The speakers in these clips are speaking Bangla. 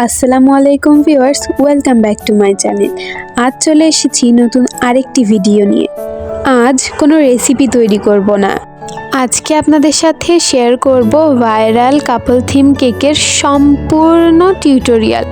আসসালামু আলাইকুম viewers, welcome back to my channel. আজ চলে এসেছি নতুন আরেকটি ভিডিও নিয়ে। আজ কোনো রেসিপি তৈরি করব না, আজকে আপনাদের সাথে শেয়ার করব ভাইরাল কাপল থিম কেকের সম্পূর্ণ টিউটোরিয়াল।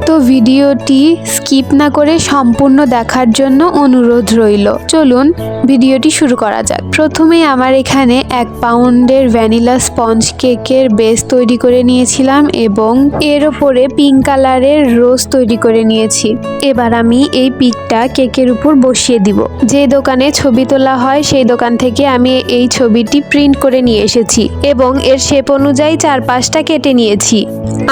তো ভিডিওটি স্কিপ না করে সম্পূর্ণ দেখার জন্য অনুরোধ রইল। চলুন ভিডিওটি শুরু করা যাক। প্রথমেই আমার এখানে 1 পাউন্ডের ভ্যানিলা স্পঞ্জ কেকের বেস তৈরি করে নিয়েছিলাম এবং এর ওপরে পিঙ্ক কালারের রোজ তৈরি করে নিয়েছি। এবার আমি এই পিকটা কেকের উপর বসিয়ে দিব। যে দোকানে ছবি তোলা হয় সেই দোকান থেকে আমি এই ছবিটি প্রিন্ট করে নিয়ে এসেছি এবং এর শেপ অনুযায়ী চারপাশটা কেটে নিয়েছি।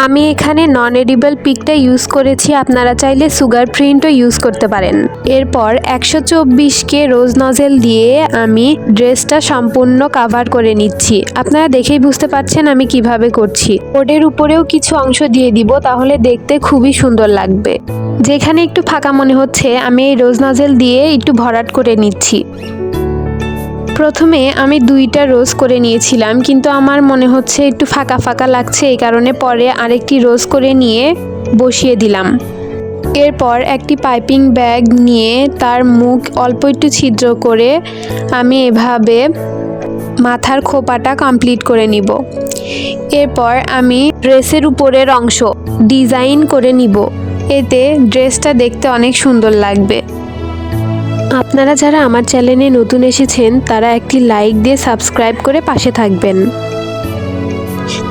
আমি এখানে নন এডিবল পিকটা ইউজ করেছি, আপনারা চাইলে সুগার প্রিন্টও ইউজ করতে পারেন। এরপর 124 রোজ নজেল দিয়ে আমি ড্রেসটা সম্পূর্ণ কাভার করে নিচ্ছি। আপনারা দেখেই বুঝতে পারছেন আমি কিভাবে করছি। বোর্ডের উপরেও কিছু অংশ দিয়ে দিব, তাহলে দেখতে খুবই সুন্দর লাগবে। যেখানে একটু ফাঁকা মনে হচ্ছে আমি এই রোজ নজেল দিয়ে একটু ভরাট করে নিচ্ছি। প্রথমে আমি 2টা রোজ করে নিয়েছিলাম, কিন্তু আমার মনে হচ্ছে একটু ফাঁকা ফাঁকা লাগছে, এই কারণে পরে আরেকটি রোজ করে নিয়ে বসিয়ে দিলাম। এরপর একটি পাইপিং ব্যাগ নিয়ে তার মুখ অল্প একটু ছিদ্র করে আমি এভাবে মাথার খোপাটা কমপ্লিট করে নিব। এরপর আমি ড্রেসের উপরের অংশ ডিজাইন করে নিব, এতে ড্রেসটা দেখতে অনেক সুন্দর লাগবে। আপনারা যারা আমার চ্যানেলে নতুন এসেছেন তারা একটি লাইক দিয়ে সাবস্ক্রাইব করে পাশে থাকবেন।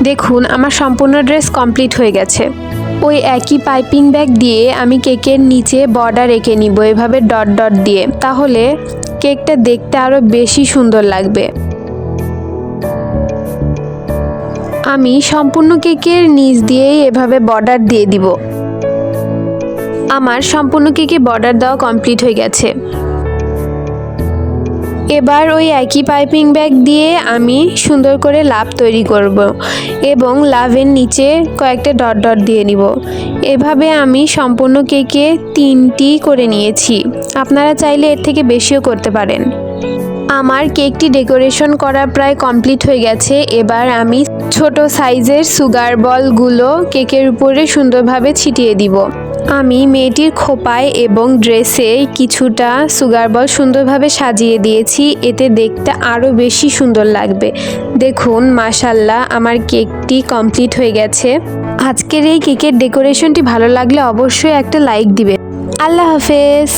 দেখুন আমার সম্পূর্ণ ড্রেস কমপ্লিট হয়ে গেছে। ওই একই পাইপিং ব্যাগ দিয়ে আমি কেকের নিচে বর্ডার এঁকে নিব এভাবে ডট ডট দিয়ে, তাহলে কেকটা দেখতে আরও বেশি সুন্দর লাগবে। আমি সম্পূর্ণ কেকের নিচ দিয়েই এভাবে বর্ডার দিয়ে দিব। আমার সম্পূর্ণ কেকে বর্ডার দেওয়া কমপ্লিট হয়ে গেছে। এবার ওই একই পাইপিং ব্যাগ দিয়ে আমি সুন্দর করে লাভ তৈরি করব এবং লাভের নিচে কয়েকটা ডট ডট দিয়ে নিব। এভাবে আমি সম্পূর্ণ কেকে 3টি করে নিয়েছি, আপনারা চাইলে এর থেকে বেশিও করতে পারেন। আমার কেকটি ডেকোরেশন করা প্রায় কমপ্লিট হয়ে গেছে। এবার আমি ছোট সাইজের সুগার বলগুলো কেকের উপরে সুন্দরভাবে ছিটিয়ে দিব। আমি মেয়েটির খোপায় এবং ড্রেসে কিছুটা সুগার বল সুন্দরভাবে সাজিয়ে দিয়েছি, এতে দেখতে আরও বেশি সুন্দর লাগবে। দেখুন মাশাআল্লাহ আমার কেকটি কমপ্লিট হয়ে গেছে। আজকের এই কেকের ডেকোরেশনটি ভালো লাগলে অবশ্যই একটা লাইক দিবেন। আল্লাহ হাফেজ।